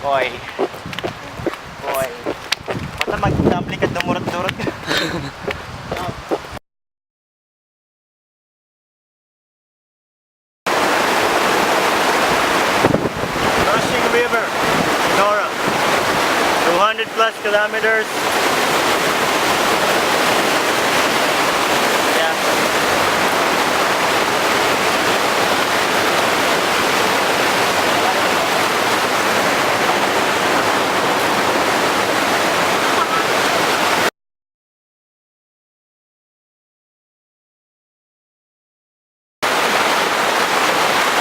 Boy. Boy. Basta mag-dumpling ka dumurot-durot. Crossing River, Nora. 200 plus kilometers. Yeah.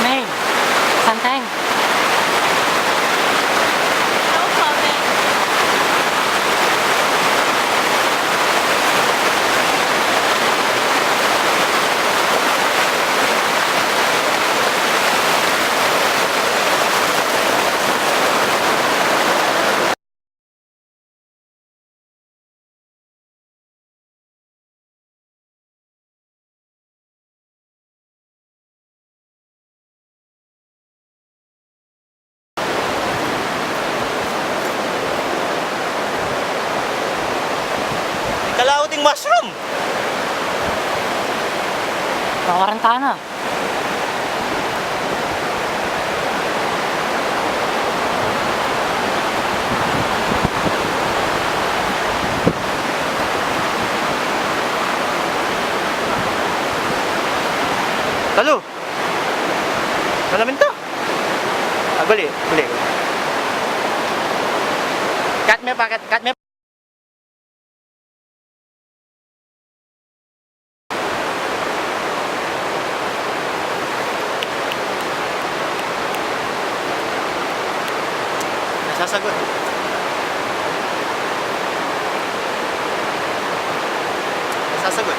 May, Santeng. No comment. Kalauting mushroom. Kakarantana. Talo. Malamin to. Guli. Cut me pa, cut me. Nasasagot. Nasasagot.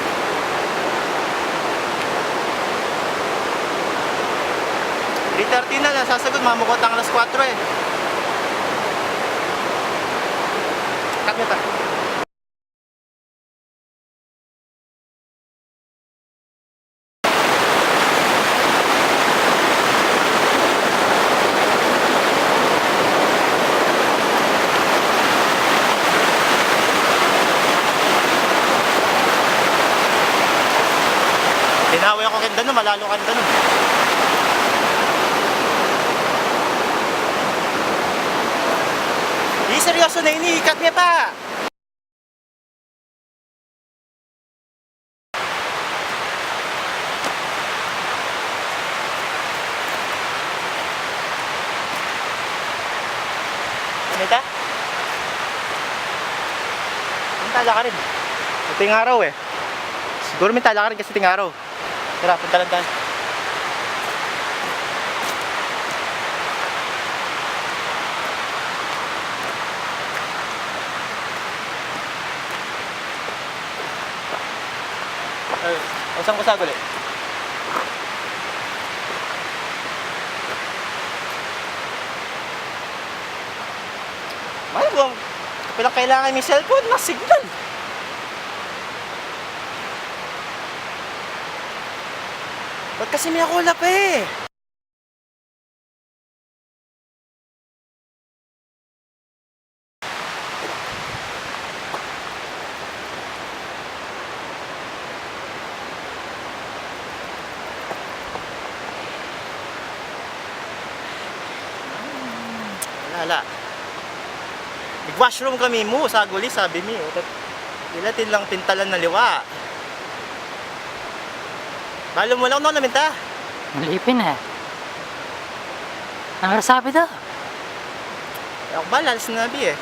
$3:30 na, nasasagot. Mamukot ang alas 4 eh. Cut me pa. Tinawi ako kanda nun, malalo kanda nun. Di seryoso na ini, ikat niya pa. Anita? Tala ka rin. Ito yung araw eh. Siguro may tala ka rin kasi ito yung araw. Tara, punta lang dyan. Ay, usang usag ulit. May buwang pilang kailangan yung cellphone na signal. Ba't kasi may akulap eh? Wala. Nag-washroom kami mo, saguli, sabi mi. Ilatin lang pintalan na liwa. Balo mo lang no, naminta. Malipin eh. Ano sabi daw? Ako ba, lalas na nabi eh.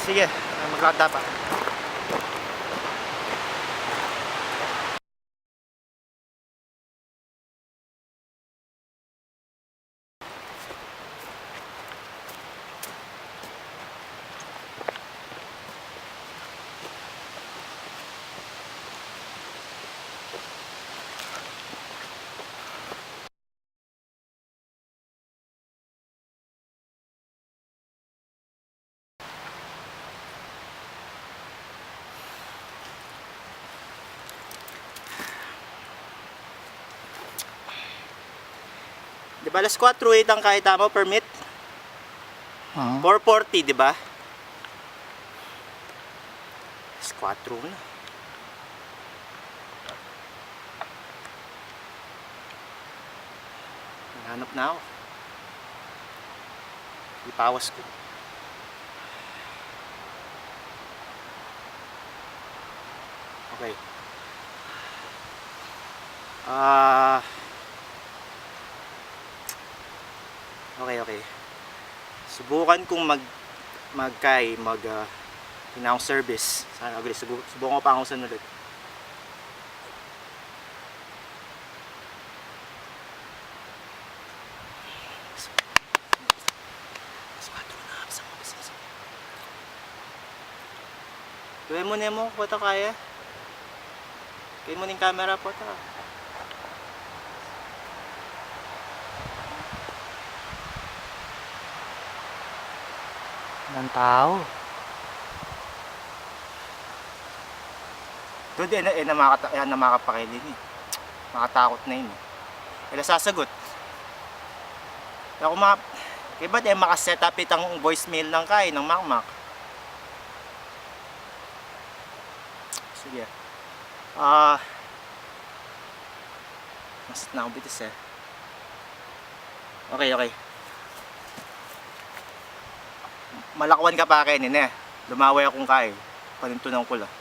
Sige, maglakad pa. Di ba alas 4:08 ang kahit tama permit? 4:40, di ba? Alas 4 na. Hanap na ako. Ipawas ko. Okay. Okay. Subukan kong tinawang service. Sana agree. Subukan ko pa akong ulit. Gawin mo na mo, po kaya. Gawin mo na yung camera po ta. Ng tao. Doon din, na makapakilin eh. Makatakot na yun eh. Kaya sasagot. Kaya kung kaya ba't makaset up itang voicemail ng ng makmak? Sige. Masit na ako bitis eh. Okay. Malakwan ka pa akin eh. Lumaway akong panintunan ko lang.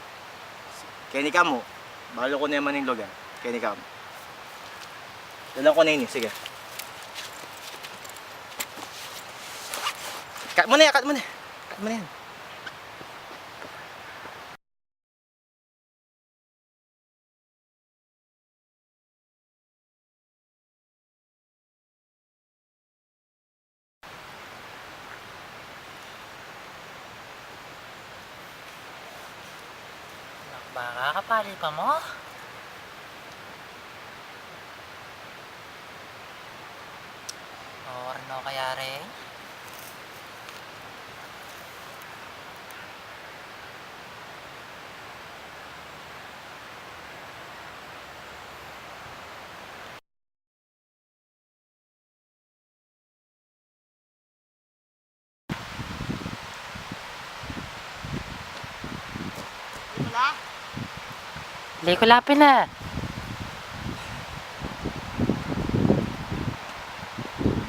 Kaya ni kamo, balo ko na naman yung lugar. Kaya ni kamo. Dalang ko na yun eh. Sige. Cut mo na yan. Baka kapali pa mo? Or no kaya rin? Hindi ko lapin na.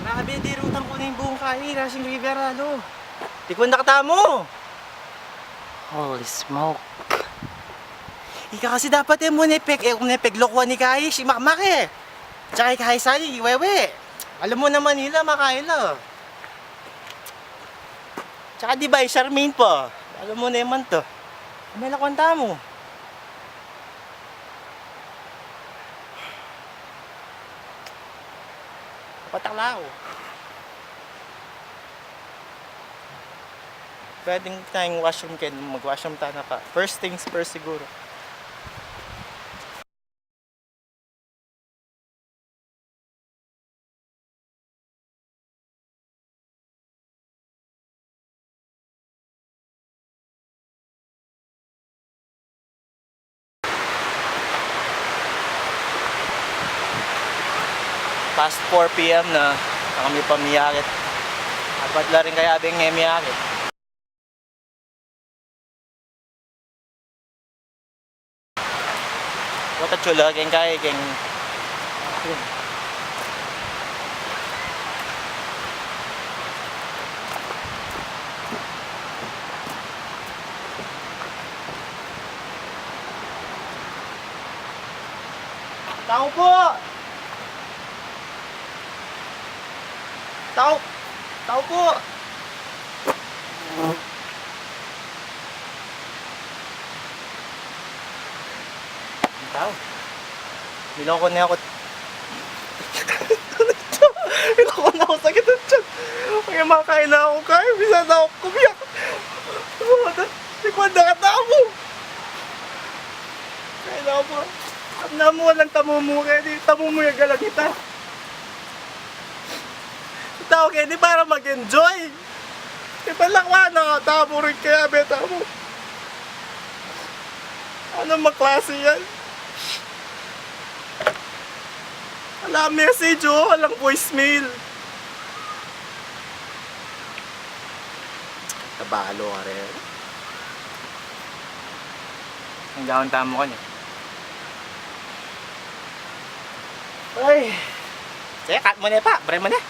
Grabe, di rutang ko na yung buong Racing Rivera, Di ko nakatamo. Holy smoke. Ika kasi dapat mo nepek, kung nepek lokwa ni Kai, si Makmak eh. Tsaka Kai Sali, wewe. Alam mo naman nila, makaila. Tsaka di ba, Charmaine po. Alam mo naman to. May lakwanta mo. Pataklaw. Pwedeng tayong washroom kayo, mag-washroom tayo na pa. First things first siguro. Past 4 PM na kami pamiyakit. Dapat la rin kaya abing miyakit. Wata chula geng kaya geng. Tao po! Tao po! Tao. Niloko na ako. Niloko na ako, sakit ang tiyan. Kaya makain na ako kayo. Bisa na ako kumiyak. Sikwanda ka tao mo. Kaya na ako. Tama mo walang tamo mo. Kaya di tamo mo yung galang kita. Tao kaya di para mag-enjoy. Ipalakwa na ka. Tamo rin kaya beta mo. Ano maklase yan? Walang message oh, walang voicemail. Kabalo ka rin. Ang gawang tamo ka niya. Ay! Sige, cut mo na pa. Bray mo na.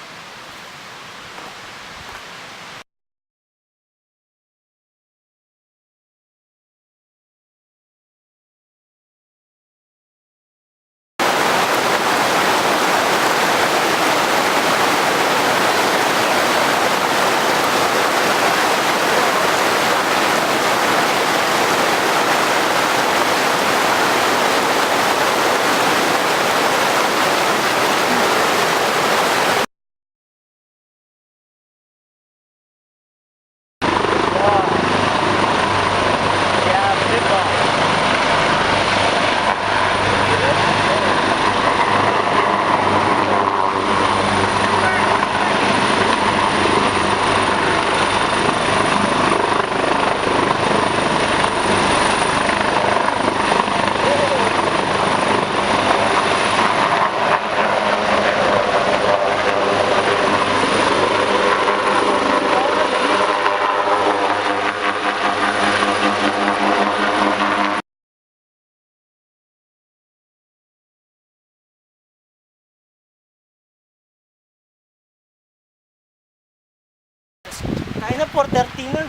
Kaya na, 4:30 na.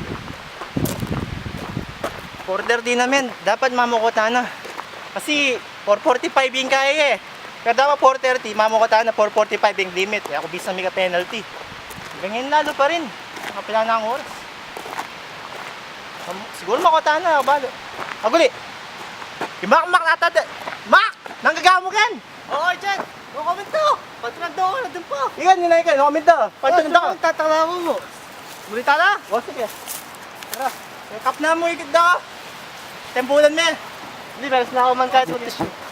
4:30 na men, dapat mamukota na. Kasi 4:45 yung kaya eh. Pero dapat 4:30, mamukota na 4:45 yung limit. Kaya ako bisa may ka-penalty. Ganyan lalo pa rin. Nakapila na ang oras. Siguro makota na, balo. Aguli! Yung Mac natata... Mac! Nanggagawa mo gan! Oo, dyan. No comment to. Patulad daw ako, nandun pa. Ikan, nilay ka, comment daw. Pagtanda ka. Tatalaman mo. Mulita na? O, sige. Tara. Kap na mo ikit daw. Tempulan mo yan. Hindi, meron na ako man kahit mag-issue.